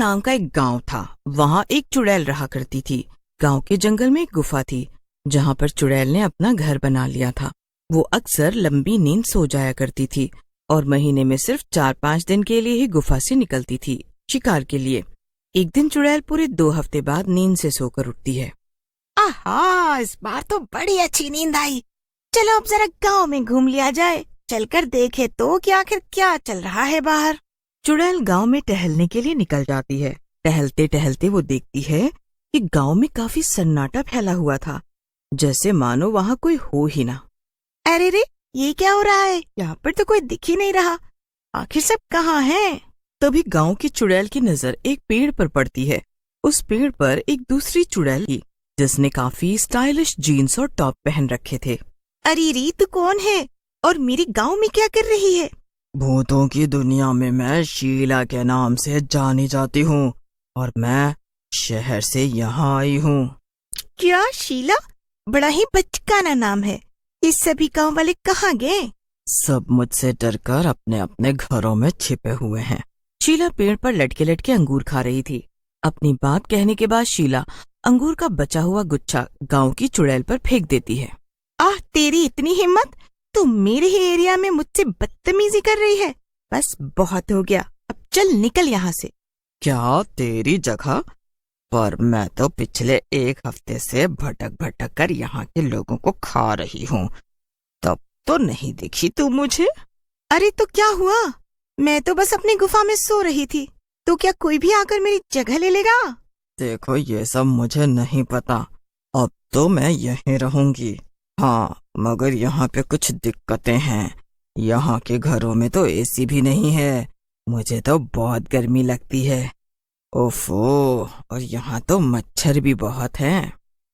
नाम का एक गांव था। वहां एक चुड़ैल रहा करती थी। गांव के जंगल में एक गुफा थी जहां पर चुड़ैल ने अपना घर बना लिया था। वो अक्सर लंबी नींद सो जाया करती थी और महीने में सिर्फ 4-5 दिन के लिए ही गुफा से निकलती थी शिकार के लिए। एक दिन चुड़ैल पूरे 2 हफ्ते बाद नींद से सोकर उठती है। आहा, इस बार तो बड़ी अच्छी नींद आई। चलो अब जरा गांव में घूम लिया जाए। चलकर देखे तो कि आखिर क्या चल रहा है बाहर। चुड़ैल गांव में टहलने के लिए निकल जाती है। टहलते टहलते वो देखती है कि गांव में काफी सन्नाटा फैला हुआ था, जैसे मानो वहां कोई हो ही ना। अरे रे, ये क्या हो रहा है? यहाँ पर तो कोई दिख ही नहीं रहा। आखिर सब कहाँ हैं? तभी गांव की चुड़ैल की नजर एक पेड़ पर पड़ती है। उस पेड़ पर एक दूसरी चुड़ैल थी जिसने काफी स्टाइलिश जीन्स और टॉप पहन रखे थे। अरे री, तू कौन है और मेरी गांव में क्या कर रही है? भूतों की दुनिया में मैं शीला के नाम से जानी जाती हूँ और मैं शहर से यहाँ आई हूँ। क्या शीला? बड़ा ही बचकाना नाम है। ये सभी गांव वाले कहाँ गए? सब मुझसे डरकर अपने अपने घरों में छिपे हुए हैं। शीला पेड़ पर लटके लटके अंगूर खा रही थी। अपनी बात कहने के बाद शीला अंगूर का बचा हुआ गुच्छा गांव की चुड़ैल पर फेंक देती है। आह, तेरी इतनी हिम्मत! तू मेरे ही एरिया में मुझसे बदतमीजी कर रही है। बस बहुत हो गया, अब चल निकल यहाँ से। क्या तेरी जगह? पर मैं तो पिछले 1 हफ्ते से भटक भटक कर यहाँ के लोगों को खा रही हूँ, तब तो नहीं दिखी तू मुझे। अरे तो क्या हुआ? मैं तो बस अपनी गुफा में सो रही थी, तो क्या कोई भी आकर मेरी जगह ले लेगा? देखो, ये सब मुझे नहीं पता। अब तो मैं यहीं रहूंगी। हाँ, मगर यहाँ पे कुछ दिक्कतें हैं। यहाँ के घरों में तो एसी भी नहीं है। मुझे तो बहुत गर्मी लगती है। ओफो, और यहाँ तो मच्छर भी बहुत हैं।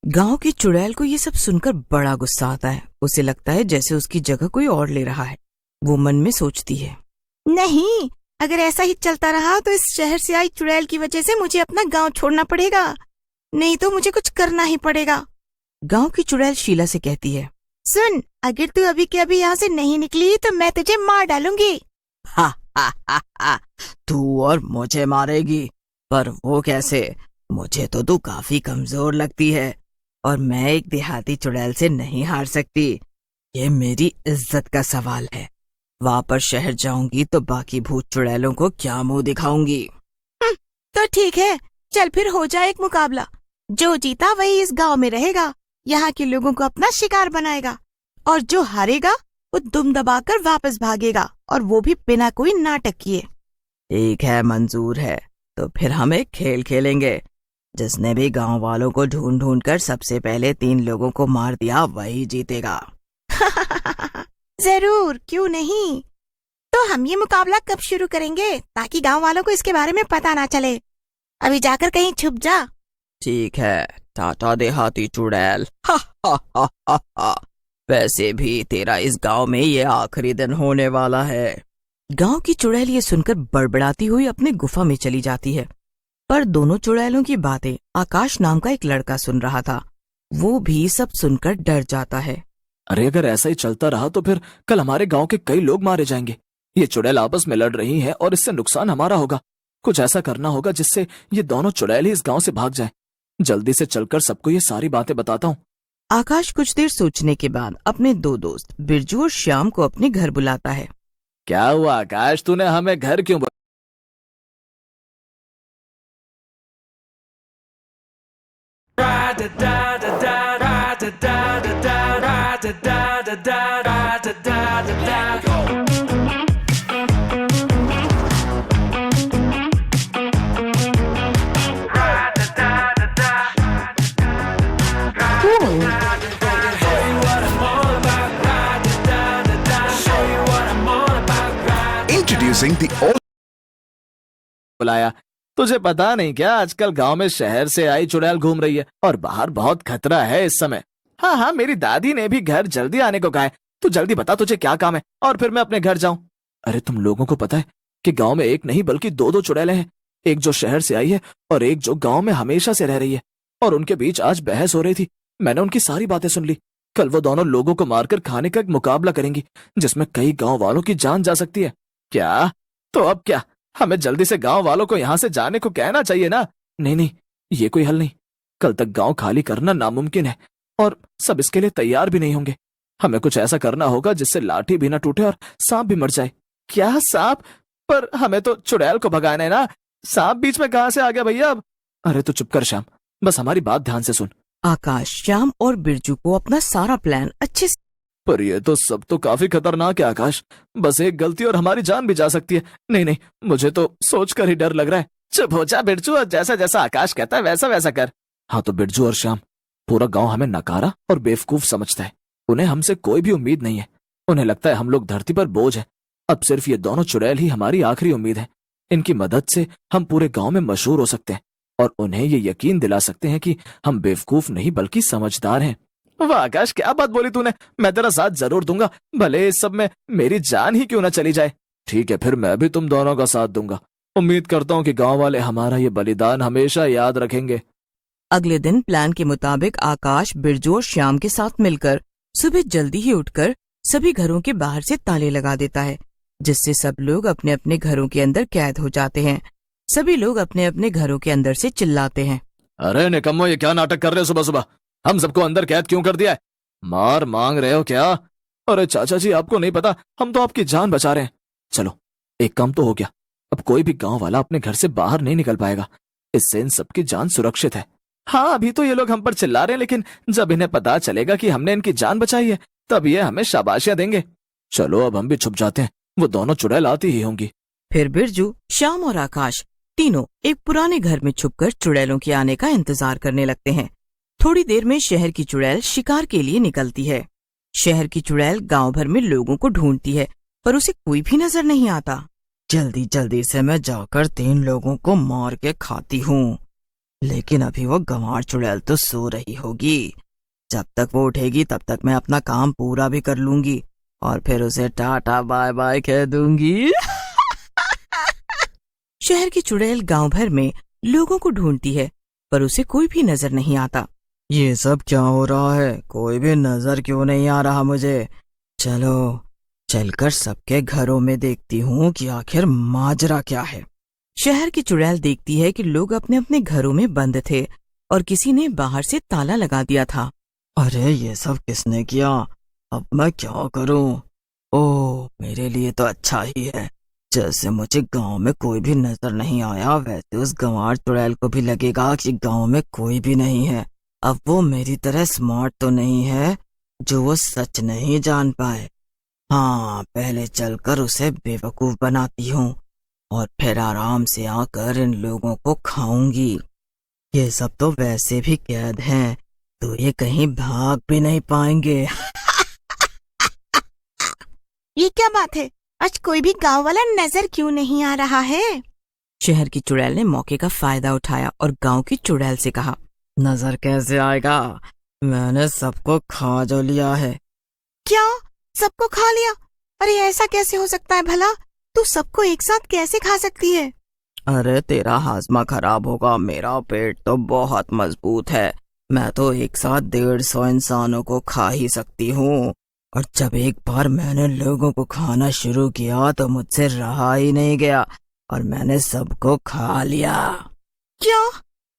गांव की चुड़ैल को ये सब सुनकर बड़ा गुस्सा आता है। उसे लगता है जैसे उसकी जगह कोई और ले रहा है। वो मन में सोचती है, नहीं, अगर ऐसा ही चलता रहा तो इस शहर से आई चुड़ैल की वजह से मुझे अपना गांव छोड़ना पड़ेगा। नहीं तो मुझे कुछ करना ही पड़ेगा। गांव की चुड़ैल शीला से कहती है, सुन, अगर तू अभी के अभी यहाँ से नहीं निकली तो मैं तुझे मार डालूंगी। हा हा हा हा, तू और मुझे मारेगी? पर वो कैसे? मुझे तो तू काफी कमजोर लगती है और मैं एक देहाती चुड़ैल से नहीं हार सकती। ये मेरी इज्जत का सवाल है। वापस शहर जाऊंगी तो बाकी भूत चुड़ैलों को क्या मुंह दिखाऊंगी। तो ठीक है, चल फिर हो जाए एक मुकाबला। जो जीता वही इस गांव में रहेगा, यहाँ के लोगों को अपना शिकार बनाएगा, और जो हारेगा वो दुम दबाकर वापस भागेगा, और वो भी बिना कोई नाटक किए। ठीक है, मंजूर है। तो फिर हम एक खेल खेलेंगे। जिसने भी गांव वालों को ढूंढ ढूंढ कर सबसे पहले 3 लोगों को मार दिया वही जीतेगा। जरूर, क्यों नहीं। तो हम ये मुकाबला कब शुरू करेंगे ताकि गांव वालों को इसके बारे में पता ना चले? अभी जाकर कहीं छुप जा। ठीक है, टाटा देहाती चुड़ैल। हा हा हा हा हा। वैसे भी तेरा इस गांव में ये आखिरी दिन होने वाला है। गांव की चुड़ैल ये सुनकर बड़बड़ाती हुई अपने गुफा में चली जाती है। पर दोनों चुड़ैलों की बातें आकाश नाम का एक लड़का सुन रहा था। वो भी सब सुनकर डर जाता है। अरे अगर ऐसा ही चलता रहा तो फिर कल हमारे गांव के कई लोग मारे जाएंगे। ये चुड़ैल आपस में लड़ रही हैं और इससे नुकसान हमारा होगा। कुछ ऐसा करना होगा जिससे ये दोनों चुड़ैल ही इस गांव से भाग जाएं। जल्दी से चलकर सबको ये सारी बातें बताता हूँ। आकाश कुछ देर सोचने के बाद अपने 2 दोस्त बिरजू और श्याम को अपने घर बुलाता है। क्या हुआ आकाश, तूने हमें घर क्यों Introducing the all बुलाया? तुझे पता नहीं क्या, आजकल गांव में शहर से आई चुड़ैल घूम रही है और बाहर बहुत खतरा है इस समय। हाँ हाँ, मेरी दादी ने भी घर जल्दी आने को कहा है। तू जल्दी बता तुझे क्या काम है और फिर मैं अपने घर जाऊं। अरे तुम लोगों को पता है कि गांव में एक नहीं बल्कि 2 चुड़ैलें हैं। एक जो शहर से आई है और एक जो गांव में हमेशा से रह रही है। और उनके बीच आज बहस हो रही थी। मैंने उनकी सारी बातें सुन ली। कल वो दोनों लोगों को मारकर खाने का एक मुकाबला करेंगी जिसमें कई गांव वालों की जान जा सकती है। क्या? तो अब क्या, हमें जल्दी से गांव वालों को यहाँ से जाने को कहना चाहिए ना। नहीं नहीं, ये कोई हल नहीं। कल तक गांव खाली करना नामुमकिन है और सब इसके लिए तैयार भी नहीं होंगे। हमें कुछ ऐसा करना होगा जिससे लाठी भी ना टूटे और सांप भी मर जाए। क्या सांप? पर हमें तो चुड़ैल को भगाना है ना। सांप बीच में कहां से आ गया भैया अब? अरे तो चुप कर श्याम, बस हमारी बात ध्यान से सुन। आकाश श्याम और बिरजू को अपना सारा प्लान अच्छे से। पर ये तो सब तो काफी खतरनाक है आकाश। बस एक गलती और हमारी जान भी जा सकती है। नहीं नहीं, मुझे तो सोचकर ही डर लग रहा है। चुप हो जा बिरजू, और जैसा जैसा आकाश कहता है वैसा वैसा कर। हाँ तो बिरजू और श्याम, पूरा गांव हमें नकारा और बेवकूफ समझता है। उन्हें हमसे कोई भी उम्मीद नहीं है। उन्हें लगता है हम लोग धरती पर बोझ है। अब सिर्फ ये दोनों चुड़ैल ही हमारी आखिरी उम्मीद है। इनकी मदद से हम पूरे गांव में मशहूर हो सकते हैं और उन्हें ये यकीन दिला सकते हैं कि हम बेवकूफ नहीं बल्कि समझदार हैं। वाह आकाश, क्या बात बोली तूने। मैं तेरा साथ जरूर दूंगा, भले इस सब में मेरी जान ही क्यों ना चली जाए। ठीक है, फिर मैं भी तुम दोनों का साथ दूंगा। उम्मीद करता हूँ कि गांव वाले हमारा ये बलिदान हमेशा याद रखेंगे। अगले दिन प्लान के मुताबिक आकाश बिरजू और श्याम के साथ मिलकर सुबह जल्दी ही उठकर सभी घरों के बाहर से ताले लगा देता है, जिससे सब लोग अपने अपने घरों के अंदर कैद हो जाते हैं। सभी लोग अपने अपने घरों के अंदर से चिल्लाते हैं, अरे निकम्मो, ये क्या नाटक कर रहे हो सुबह सुबह? हम सबको अंदर कैद क्यों कर दिया है? मार मांग रहे हो क्या? अरे चाचा जी, आपको नहीं पता, हम तो आपकी जान बचा रहे हैं। चलो, एक काम तो हो गया। अब कोई भी गांव वाला अपने घर से बाहर नहीं निकल पाएगा। इससे इन सबकी जान सुरक्षित है। हाँ, अभी तो ये लोग हम पर चिल्ला रहे हैं, लेकिन जब इन्हें पता चलेगा कि हमने इनकी जान बचाई है तब ये हमें शाबाशियां देंगे। चलो अब हम भी छुप जाते हैं, वो दोनों चुड़ैल आती ही होंगी। फिर बिरजू, श्याम और आकाश तीनों एक पुराने घर में छुपकर चुड़ैलों के आने का इंतजार करने लगते हैं। थोड़ी देर में शहर की चुड़ैल शिकार के लिए निकलती है। शहर की चुड़ैल गांव भर में लोगों को ढूंढती है, पर उसे कोई भी नजर नहीं आता। जल्दी जल्दी से मैं जाकर 3 लोगों को मार के खाती हूँ, लेकिन अभी वो गंवार चुड़ैल तो सो रही होगी। जब तक वो उठेगी तब तक मैं अपना काम पूरा भी कर लूंगी और फिर उसे टाटा बाय बाय कह दूंगी। शहर की चुड़ैल गांव भर में लोगों को ढूंढती है, पर उसे कोई भी नजर नहीं आता। ये सब क्या हो रहा है? कोई भी नजर क्यों नहीं आ रहा मुझे? चलो चलकर सबके घरों में देखती हूँ कि आखिर माजरा क्या है। शहर की चुड़ैल देखती है कि लोग अपने अपने घरों में बंद थे और किसी ने बाहर से ताला लगा दिया था। अरे ये सब किसने किया? अब मैं क्या करूं? ओह, मेरे लिए तो अच्छा ही है। जैसे मुझे गांव में कोई भी नजर नहीं आया, वैसे उस गंवार चुड़ैल को भी लगेगा कि गांव में कोई भी नहीं है। अब वो मेरी तरह स्मार्ट तो नहीं है जो वो सच नहीं जान पाए। हाँ, पहले चलकर उसे बेवकूफ बनाती हूँ और फिर आराम से आकर इन लोगों को खाऊंगी। ये सब तो वैसे भी कैद हैं, तो ये कहीं भाग भी नहीं पाएंगे। ये क्या बात है? आज कोई भी गांव वाला नजर क्यों नहीं आ रहा है? शहर की चुड़ैल ने मौके का फायदा उठाया और गांव की चुड़ैल से कहा, नजर कैसे आएगा? मैंने सबको खा जो लिया है। क्या? सबको खा लिया? अरे ऐसा कैसे हो सकता है भला? तू सबको एक साथ कैसे खा सकती है? अरे तेरा हाजमा खराब होगा, मेरा पेट तो बहुत मजबूत है। मैं तो एक साथ 150 इंसानों को खा ही सकती हूँ। और जब एक बार मैंने लोगों को खाना शुरू किया तो मुझसे रहा ही नहीं गया और मैंने सबको खा लिया। क्या?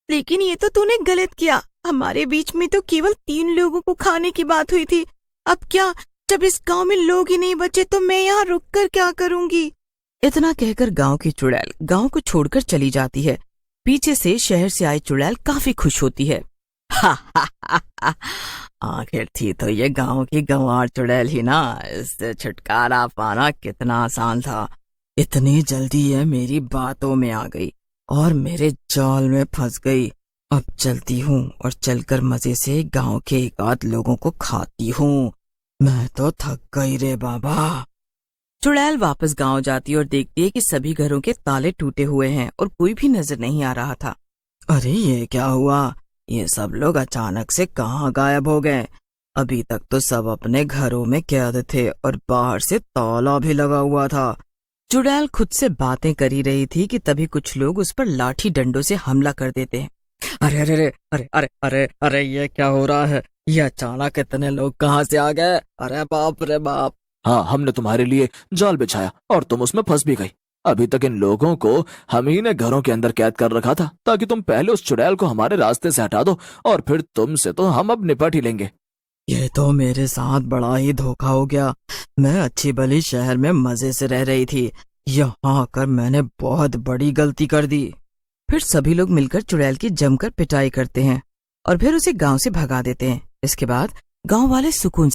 लेकिन ये तो तूने गलत किया। हमारे बीच में तो केवल 3 लोगों को खाने की बात हुई थी। अब क्या? जब इस गांव में लोग ही नहीं बचे तो मैं यहाँ रुककर क्या करूँगी? इतना कहकर गांव की चुड़ैल गांव को छोड़कर चली जाती है। पीछे से शहर से आई चुड़ैल काफी खुश होती है। आखिर थी तो ये गांव की गंवार चुड़ैल ही ना। इससे छुटकारा पाना कितना आसान था। इतनी जल्दी ये मेरी बातों में आ गई और मेरे जाल में फंस गई। अब चलती हूँ और चलकर मजे से गांव के एक आध लोगों को खाती हूँ। मैं तो थक गई रे बाबा। चुड़ैल वापस गांव जाती और देखती है कि सभी घरों के ताले टूटे हुए हैं और कोई भी नजर नहीं आ रहा था। अरे ये क्या हुआ? ये सब लोग अचानक से कहाँ गायब हो गए? अभी तक तो सब अपने घरों में कैद थे और बाहर से ताला भी लगा हुआ था। चुड़ैल खुद से बातें कर ही रही थी कि तभी कुछ लोग उस पर लाठी डंडों से हमला कर देते हैं। अरे अरे अरे अरे अरे अरे अरे ये क्या हो रहा है? ये अचानक इतने लोग कहाँ से आ गए? अरे बाप रे बाप। हाँ, हमने तुम्हारे लिए जाल बिछाया और तुम उसमें फंस भी गई। अभी तक इन लोगों को हम ही ने घरों के अंदर कैद कर रखा था ताकि तुम पहले उस चुड़ैल को हमारे रास्ते से हटा दो और फिर तुमसे तो हम अब निपट ही लेंगे। ये तो मेरे साथ बड़ा ही धोखा हो गया। मैं अच्छी भली शहर में मजे से रह रही थी, यहाँ आकर मैंने बहुत बड़ी गलती कर दी। फिर सभी लोग मिलकर चुड़ैल की जमकर पिटाई करते हैं और फिर उसे गांव से भगा देते हैं। इसके बाद गांव वाले सुकून